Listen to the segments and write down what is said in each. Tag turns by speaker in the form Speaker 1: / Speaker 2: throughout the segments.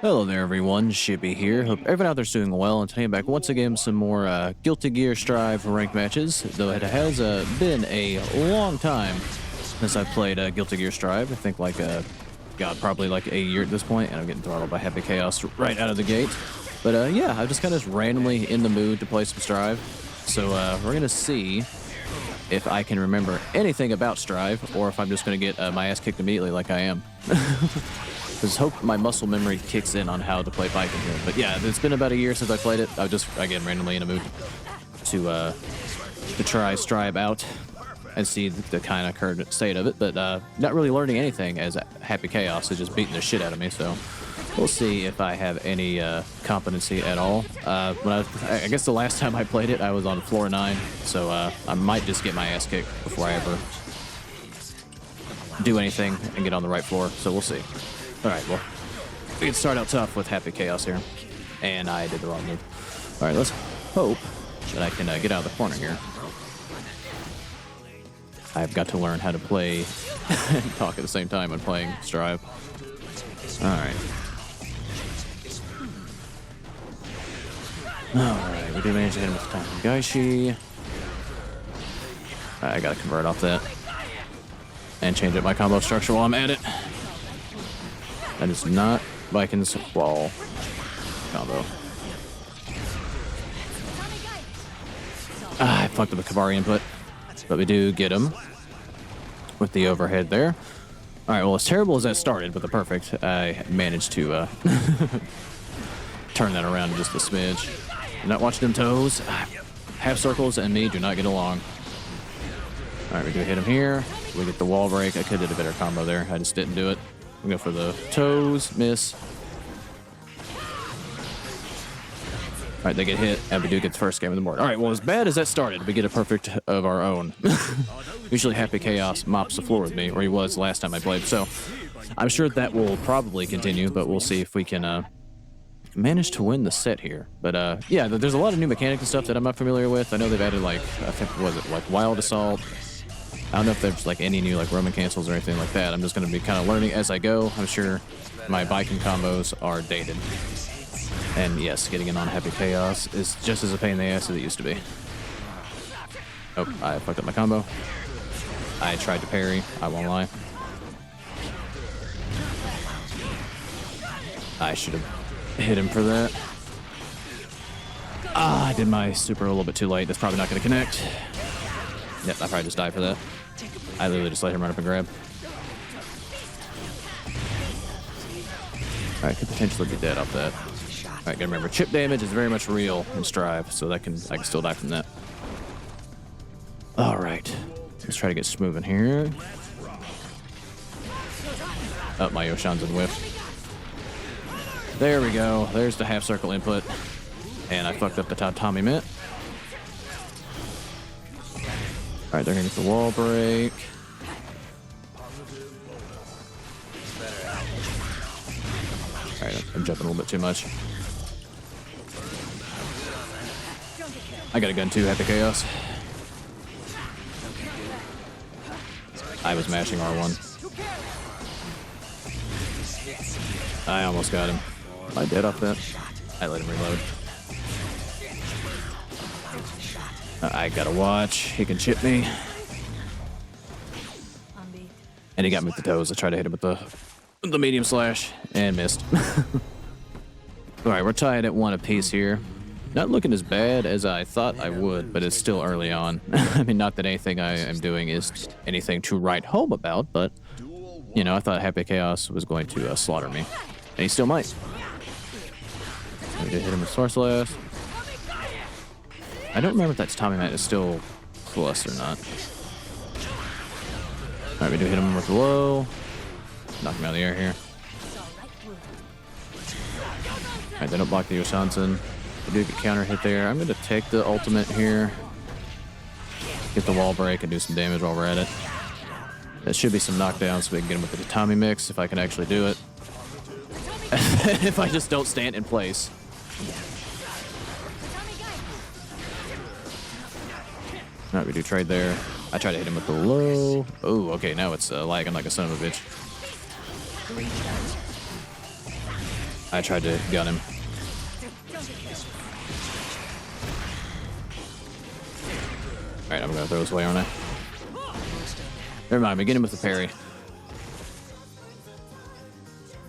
Speaker 1: Hello there, everyone. Shippy here. Hope everyone out there's doing well. And today I'm back once again with some more Guilty Gear Strive ranked matches. Though it has been a long time since I've played Guilty Gear Strive. I think God, probably like a year at this point, and I'm getting throttled by Happy Chaos right out of the gate. But yeah, I'm just kind of randomly in the mood to play some Strive. So we're gonna see if I can remember anything about Strive, or if I'm just gonna get my ass kicked immediately like I am. Just hope my muscle memory kicks in on how to play Baiken here. But yeah, it's been about a year since I played it. I was just, again, randomly in a mood to try Strive out and see the kind of current state of it. But not really learning anything, as Happy Chaos is just beating the shit out of me. So we'll see if I have any competency at all. I guess the last time I played it, I was on floor 9. So I might just get my ass kicked before I ever do anything and get on the right floor. So we'll see. All right, well, we can start out tough with Happy Chaos here. And I did the wrong move. All right, let's hope that I can get out of the corner here. I've got to learn how to play and talk at the same time when playing Strive. All right. All right, we did manage to hit him with the Tamagaishi. I got to convert off that. And change up my combo structure while I'm at it. That is not Baiken's wall combo. I fucked up the Kabari input, but we do get him with the overhead there. All right, well, as terrible as that started, but the perfect, I managed to turn that around just a smidge. I'm not watching them toes. Half circles and me do not get along. All right, we do hit him here. We get the wall break. I could have did a better combo there. I just didn't do it. We go for the toes, miss. All right, they get hit, and we do get the first game of the board. All right, well, as bad as that started, we get a perfect of our own. Usually Happy Chaos mops the floor with me, or he was last time I played. So I'm sure that will probably continue, but we'll see if we can manage to win the set here. But yeah, there's a lot of new mechanics and stuff that I'm not familiar with. I know they've added, like, I think, was it like Wild Assault? I don't know if there's like any new like Roman cancels or anything like that. I'm just going to be kind of learning as I go. I'm sure my Baiken combos are dated. And yes, getting in on Happy Chaos is just as a pain in the ass as it used to be. Oh, I fucked up my combo. I tried to parry. I won't lie. I should have hit him for that. I did my super a little bit too late. That's probably not going to connect. Yep, I probably just died for that. I literally just let him run up and grab. Alright, could potentially be dead off that. Alright, gotta remember, chip damage is very much real in Strive, so I can still die from that. Alright, let's try to get smooth in here. Oh, my Yoshanzan whiff. There we go. There's the half circle input. And I fucked up the Tatami Mitt. Alright, they're gonna get the wall break. Alright, I'm jumping a little bit too much. I got a gun too, Happy Chaos. I was mashing R1. I almost got him. Am I dead off that? I let him reload. I gotta watch. He can chip me. And he got me with the toes. I tried to hit him with the medium slash and missed. Alright, we're tied at 1 apiece here. Not looking as bad as I thought I would, but it's still early on. I mean, not that anything I am doing is anything to write home about, but, you know, I thought Happy Chaos was going to slaughter me. And he still might. We did hit him with Source Blast. I don't remember if that Tommy Mat is still plus or not. Alright, we do hit him with the low. Knock him out of the air here. Alright, they don't block the Yoshansen. They do get counter hit there. I'm going to take the ultimate here. Get the wall break and do some damage while we're at it. That should be some knockdowns so we can get him with the Tatami mix if I can actually do it. If I just don't stand in place. Alright, we do trade there. I try to hit him with the low. Oh, okay, now it's lagging like a son of a bitch. I tried to gun him. Alright, I'm gonna throw this away, aren't I? Never mind, begin him with the parry.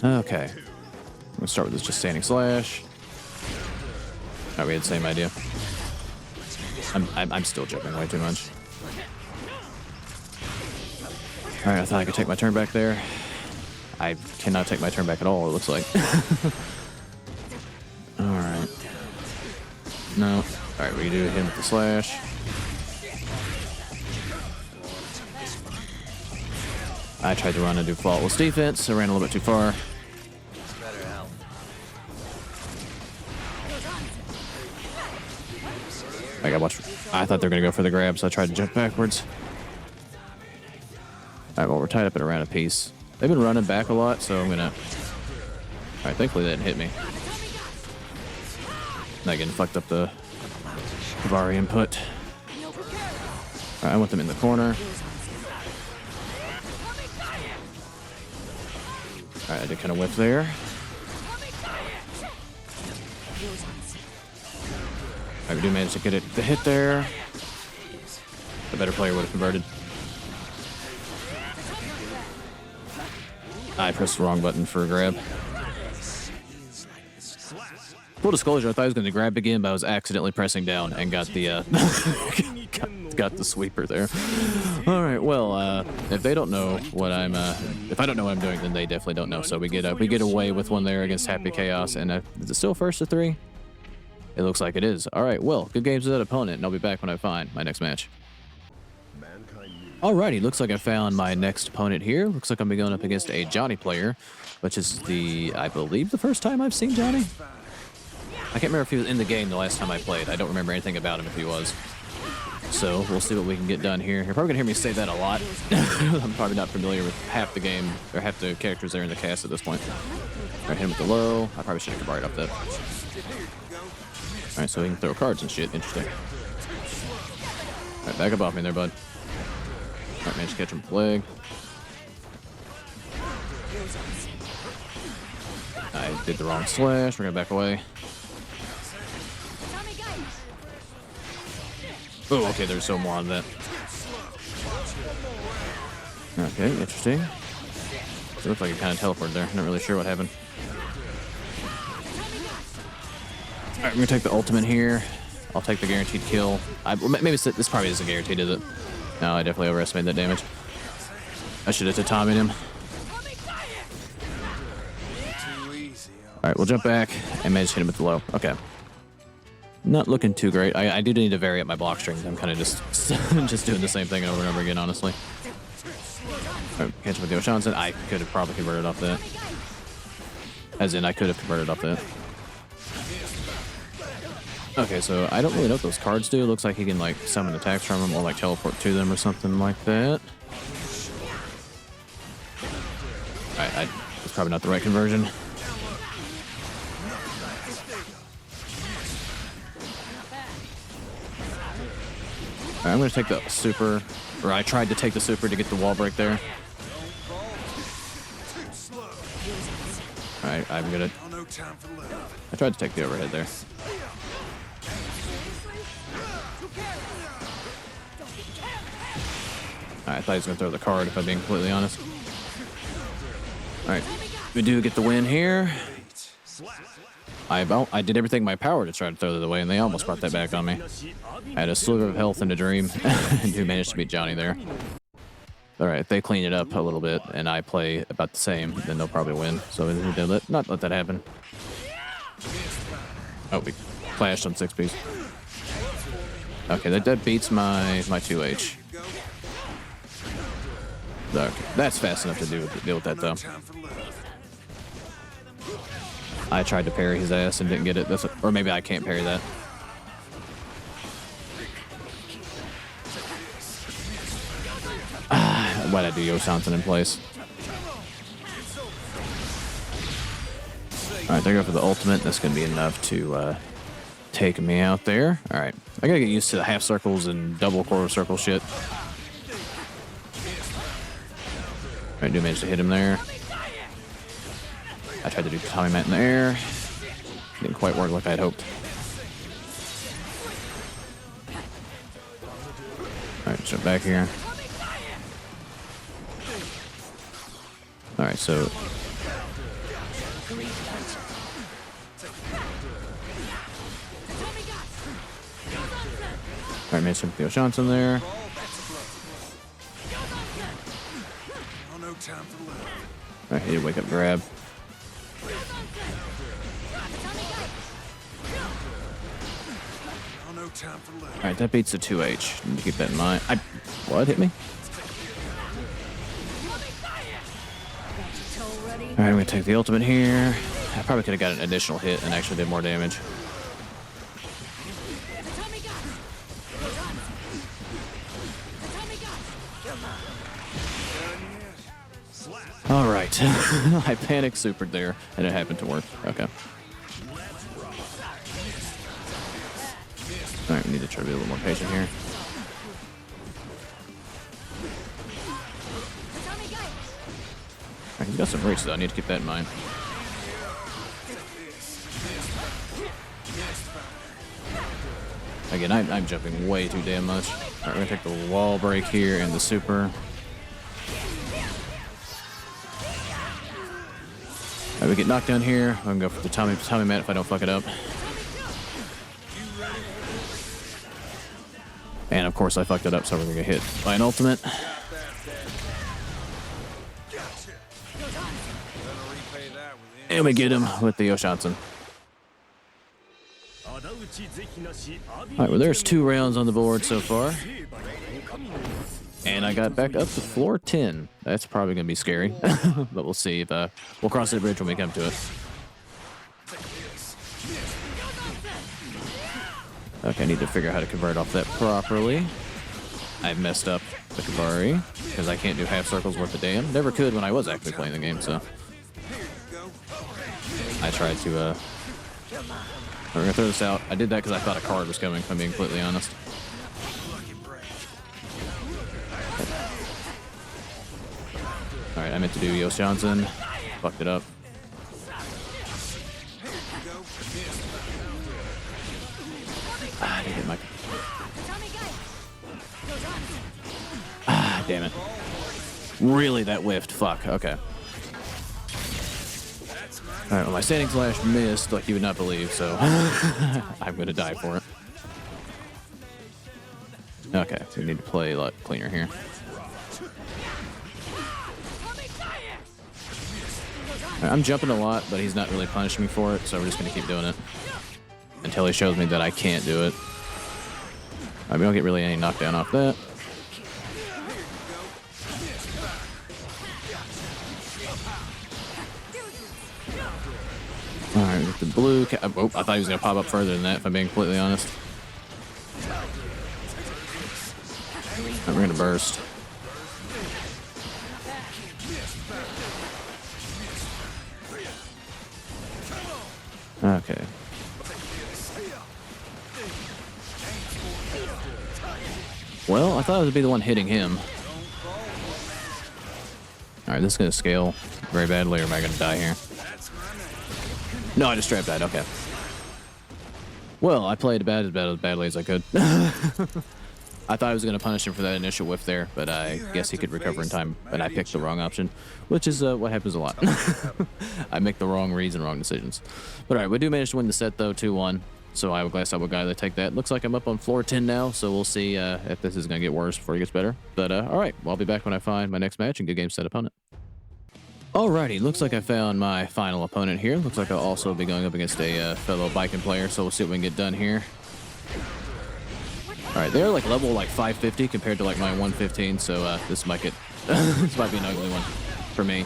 Speaker 1: Okay. I'm gonna start with this just standing slash. Oh, we had the same idea. I'm still jumping way too much. Alright, I thought I could take my turn back there. I cannot take my turn back at all, it looks like. Alright. No. Alright, we can do him with the slash. I tried to run and do faultless defense. I ran a little bit too far. I gotta watch. I thought they were gonna go for the grab, so I tried to jump backwards. Alright, well, we're tied up at around a piece. They've been running back a lot, so I'm gonna... Alright, thankfully that didn't hit me. Not getting fucked up the Kavari input. Alright, I want them in the corner. Alright, I did kind of whiff there. Alright, we do manage to get it the hit there. The better player would have converted. I pressed the wrong button for a grab. Full disclosure, I thought I was going to grab again, but I was accidentally pressing down and got the got the sweeper there. All right, well, if they don't know what I'm, if I don't know what I'm doing, then they definitely don't know. So we get away with one there against Happy Chaos, and is it still first to 3? It looks like it is. All right, well, good games with that opponent, and I'll be back when I find my next match. Alrighty, looks like I found my next opponent here. Looks like I'm gonna be going up against a Johnny player, which is I believe, the first time I've seen Johnny. I can't remember if he was in the game the last time I played. I don't remember anything about him if he was. So we'll see what we can get done here. You're probably gonna hear me say that a lot. I'm probably not familiar with half the game, or half the characters there in the cast at this point. Alright, hit him with the low. I probably should have combined up that. Alright, so he can throw cards and shit. Interesting. Alright, back up off me there, bud. Alright, managed to catch him with the leg. I did the wrong slash. We're gonna back away. Oh, okay, there's so more on that. Okay, interesting. It looks like it kind of teleported there. Not really sure what happened. Alright, we're gonna take the ultimate here. I'll take the guaranteed kill. Maybe this probably isn't guaranteed, is it? No, I definitely overestimated that damage. I should have tatamied him. Alright, we'll jump back and manage to hit him with the low. Okay. Not looking too great. I do need to vary up my block strings. I'm kind of just just doing the same thing over and over again, honestly. Right, catch him with the Oshansen. I could have probably converted off that. As in, I could have converted off that. Okay, so I don't really know what those cards do. It looks like he can, like, summon attacks from them or, like, teleport to them or something like that. Alright, that's probably not the right conversion. Alright, I'm going to take the super, or I tried to take the super to get the wall break there. Alright, I'm going to... I tried to take the overhead there. I thought he was going to throw the card, if I'm being completely honest. Alright, we do get the win here. I did everything in my power to try to throw that away, and they almost brought that back on me. I had a sliver of health in a dream, and do manage to beat Johnny there. Alright, if they clean it up a little bit, and I play about the same, then they'll probably win. So we did not let that happen. Oh, we clashed on 6-piece. Okay, that beats my 2H. Okay, that's fast enough to deal with that, though. I tried to parry his ass and didn't get it. Or maybe I can't parry that. Why'd I do Yoshansen in place? Alright, there you go for the ultimate. That's going to be enough to take me out there. Alright, I got to get used to the half circles and double quarter circle shit. I do manage to hit him there. I tried to do Tommy Mat in the air. Didn't quite work like I had hoped. Alright, jump back here. Alright, so... Alright, made some Theo Johnson there. Alright, he did wake up grab. Alright, that beats the 2H. Need to keep that in mind. What hit me? Alright, I'm gonna take the ultimate here. I probably could have got an additional hit and actually did more damage. Alright. I panic supered there and it happened to work. Okay. Alright, we need to try to be a little more patient here. Alright, he's got some reach though. I need to keep that in mind. Again, I'm jumping way too damn much. Alright, we're gonna take the wall break here and the super. Alright, we get knocked down here. I'm gonna go for the Tommy Mat if I don't fuck it up. And of course I fucked it up, so we're gonna get hit by an ultimate. And we get him with the Yoshansen. Alright, well there's 2 rounds on the board so far. And I got back up to floor 10. That's probably gonna be scary. But we'll see if we'll cross that bridge when we come to it. Okay, I need to figure out how to convert off that properly. I've messed up the Kabari because I can't do half circles worth of damn. Never could when I was actually playing the game, so I tried to we're gonna throw this out. I did that because I thought a card was coming, if I'm being completely honest. Alright, I meant to do Yos Johnson. Fucked it up. I didn't get my... damn it. Really, that whiffed. Fuck, okay. Alright, well, my standing slash missed like you would not believe, so I'm gonna die for it. Okay, so we need to play a lot cleaner here. Right, I'm jumping a lot, but he's not really punishing me for it, so we're just gonna keep doing it until he shows me that I can't do it. Alright, we don't get really any knockdown off that. Alright, with the blue... Oh, I thought he was going to pop up further than that, if I'm being completely honest. Right, we're going to burst. Okay. Well, I thought I would be the one hitting him. Alright, this is going to scale very badly, or am I going to die here? No, I just straight up died. Okay. Well, I played as badly as I could. I thought I was going to punish him for that initial whiff there, but I guess he could recover in time, and I picked the wrong option, which is what happens a lot. I make the wrong reads and wrong decisions. But all right, we do manage to win the set, though, 2-1. So I will glass up a guy that take that. Looks like I'm up on floor 10 now, so we'll see if this is going to get worse before it gets better. But all right, well, I'll be back when I find my next match and good game set opponent. Alrighty, looks like I found my final opponent here. Looks like I'll also be going up against a fellow Baiken player, so we'll see what we can get done here. Alright, they're like level like 550 compared to like my 115, so this might get this might be an ugly one for me.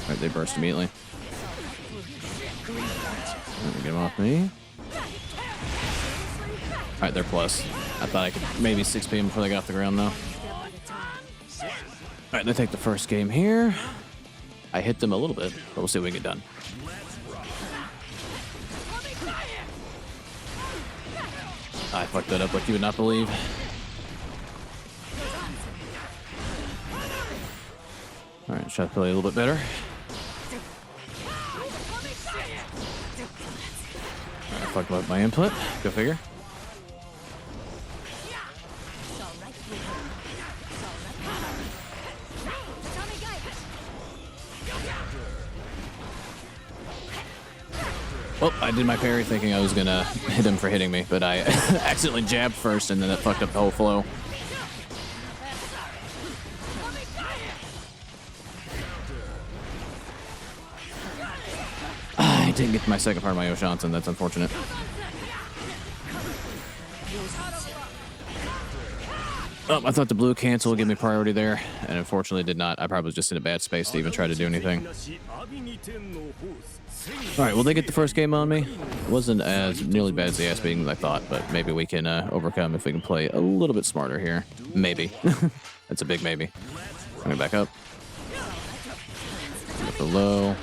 Speaker 1: Alright, they burst immediately. Get them off me. Alright, they're plus. I thought I could maybe 6 PM before they got off the ground though. Alright, they take the first game here. I hit them a little bit, but we'll see what we get done. I fucked that up like you would not believe. All right, try to play a little bit better. All right, fucked up my input. Go figure. Well, I did my parry thinking I was gonna hit him for hitting me, but I accidentally jabbed first, and then that fucked up the whole flow. I didn't get to my second part of my Yoshansen. That's unfortunate. Oh, I thought the blue cancel would give me priority there, and unfortunately did not. I probably was just in a bad space to even try to do anything. All right, well, they get the first game on me. It wasn't as nearly bad as the ass beating as I thought, but maybe we can overcome if we can play a little bit smarter here. Maybe. That's a big maybe. I'm going back up. Go for low.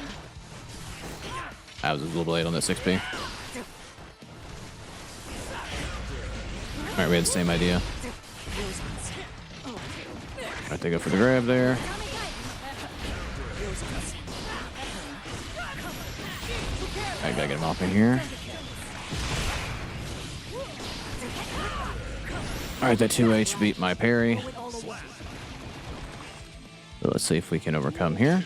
Speaker 1: I was a little late on that 6P. All right, we had the same idea. All right, they go for the grab there. I gotta get him off in here. All right, that 2H beat my parry. So let's see if we can overcome here.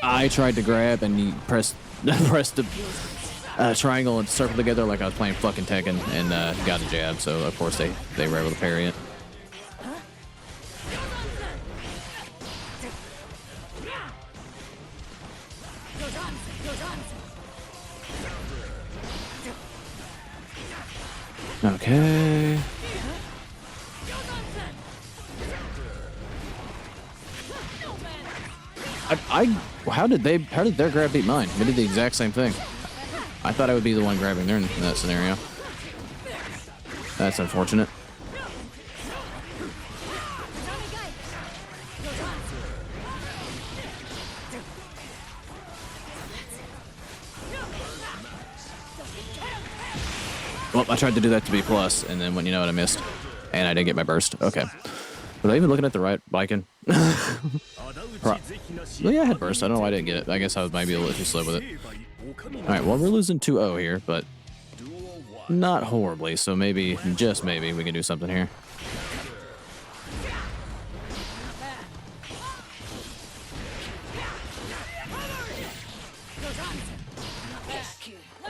Speaker 1: I tried to grab and he pressed the triangle and circle together like I was playing fucking Tekken and got a jab. So of course they were able to parry it. Okay. How did their grab beat mine? They did the exact same thing. I thought I would be the one grabbing there in that scenario. That's unfortunate. Well, I tried to do that to B+, and then when you know what I missed. And I didn't get my burst. Okay. Was I even looking at the right Baiken? Well, yeah, I had burst. I don't know why I didn't get it. I guess I was maybe a little too slow with it. Alright, well, we're losing 2-0 here, but not horribly, so maybe, just maybe, we can do something here.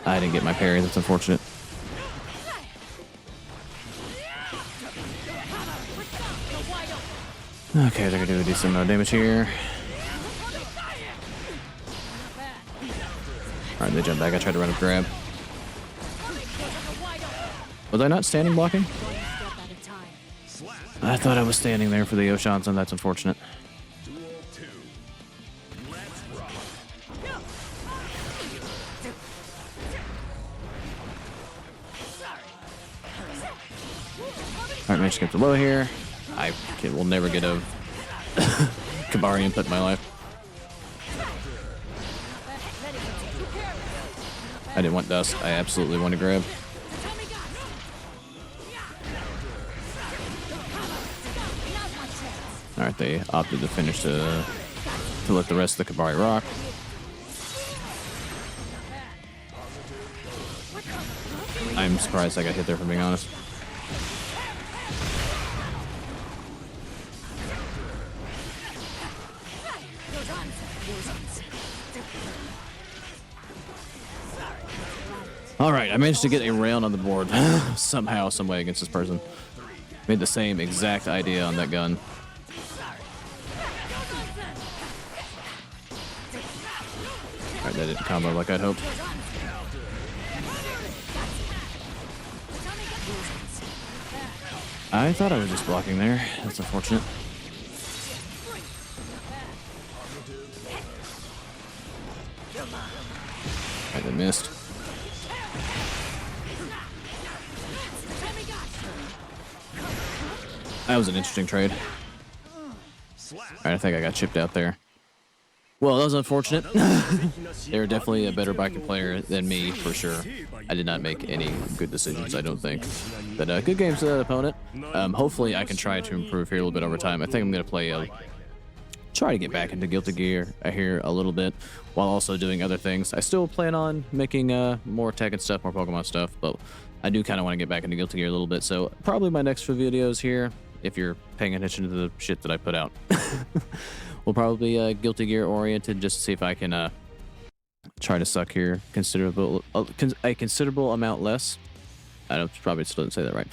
Speaker 1: I didn't get my parry. That's unfortunate. Okay, they're gonna do some damage here. Alright, they jump back. I tried to run up grab. Was I not standing blocking? I thought I was standing there for the Yoshansen. That's unfortunate. Alright, managed to get the low here. I will never get a Kabari input in my life. I didn't want dust. I absolutely want to grab. Alright, they opted to finish to let the rest of the Kabari rock. I'm surprised I got hit there, for being honest. Alright, I managed to get a round on the board somehow, some way against this person. Made the same exact idea on that gun. Alright, that didn't combo like I'd hoped. I thought I was just blocking there. That's unfortunate. Alright, they missed. That was an interesting trade. Alright, I think I got chipped out there. Well, that was unfortunate. They were definitely a better Baiken player than me, for sure. I did not make any good decisions, I don't think. But good games to that opponent. Hopefully, I can try to improve here a little bit over time. I think I'm going to play try to get back into Guilty Gear here a little bit while also doing other things. I still plan on making more Tekken stuff, more Pokemon stuff, but I do kind of want to get back into Guilty Gear a little bit. So probably my next few videos here, if you're paying attention to the shit that I put out, will probably be Guilty Gear oriented, just to see if I can try to suck here a considerable amount less. I don't, probably still didn't say that right,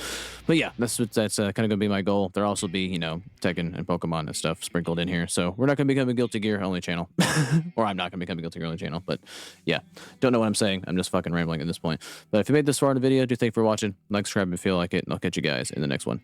Speaker 1: but yeah, that's kind of gonna be my goal. There'll also be, you know, Tekken and Pokemon and stuff sprinkled in here. So we're not gonna become a Guilty Gear only channel, or I'm not gonna become a Guilty Gear only channel. But yeah, don't know what I'm saying. I'm just fucking rambling at this point. But if you made this far in the video, do thank you for watching. Like, subscribe if you feel like it, and I'll catch you guys in the next one.